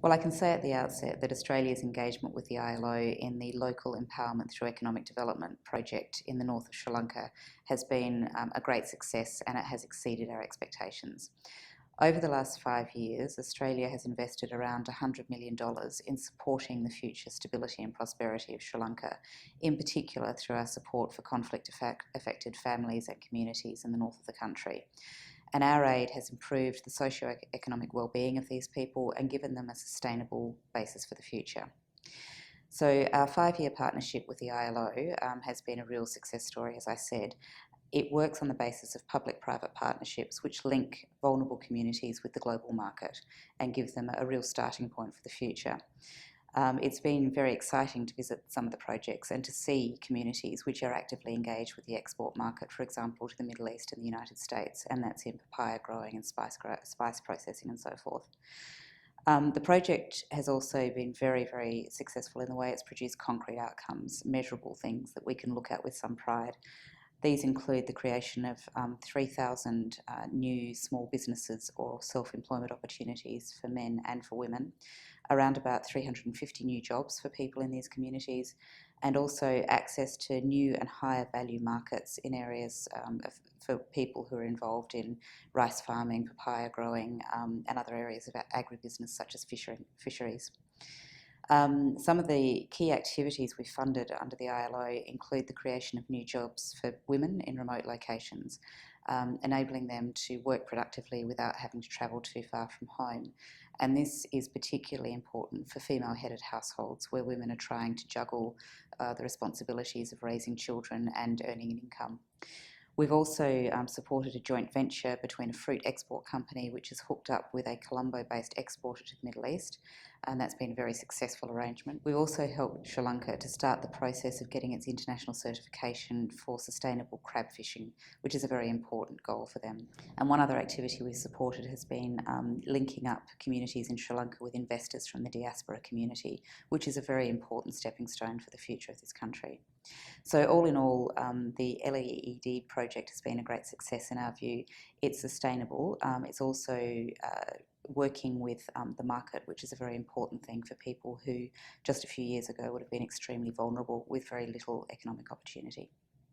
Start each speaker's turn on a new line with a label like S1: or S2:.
S1: Well, I can say at the outset that Australia's engagement with the ILO in the Local Empowerment Through Economic Development project in the north of Sri Lanka has been a great success, and it has exceeded our expectations. Over the last 5 years, Australia has invested around $100 million in supporting the future stability and prosperity of Sri Lanka, in particular through our support for conflict-affected families and communities in the north of the country. And our aid has improved the socio-economic well-being of these people and given them a sustainable basis for the future. So our 5-year partnership with the ILO has been a real success story, as I said. It works on the basis of public-private partnerships which link vulnerable communities with the global market and give them a real starting point for the future. It's been very exciting to visit some of the projects and to see communities which are actively engaged with the export market, for example, to the Middle East and the United States, and that's in papaya growing and spice processing and so forth. The project has also been very, very successful in the way it's produced concrete outcomes, measurable things that we can look at with some pride. These include the creation of 3,000 new small businesses or self-employment opportunities for men and for women, around about 350 new jobs for people in these communities, and also access to new and higher value markets in areas for people who are involved in rice farming, papaya growing, and other areas of agribusiness such as fisheries. Some of the key activities we funded under the ILO include the creation of new jobs for women in remote locations, enabling them to work productively without having to travel too far from home. And this is particularly important for female-headed households where women are trying to juggle the responsibilities of raising children and earning an income. We've also supported a joint venture between a fruit export company which is hooked up with a Colombo-based exporter to the Middle East, and that's been a very successful arrangement. We've also helped Sri Lanka to start the process of getting its international certification for sustainable crab fishing, which is a very important goal for them. And one other activity we've supported has been linking up communities in Sri Lanka with investors from the diaspora community, which is a very important stepping stone for the future of this country. So all in all, the LEED project has been a great success in our view. It's sustainable. It's also working with the market, which is a very important thing for people who just a few years ago would have been extremely vulnerable with very little economic opportunity.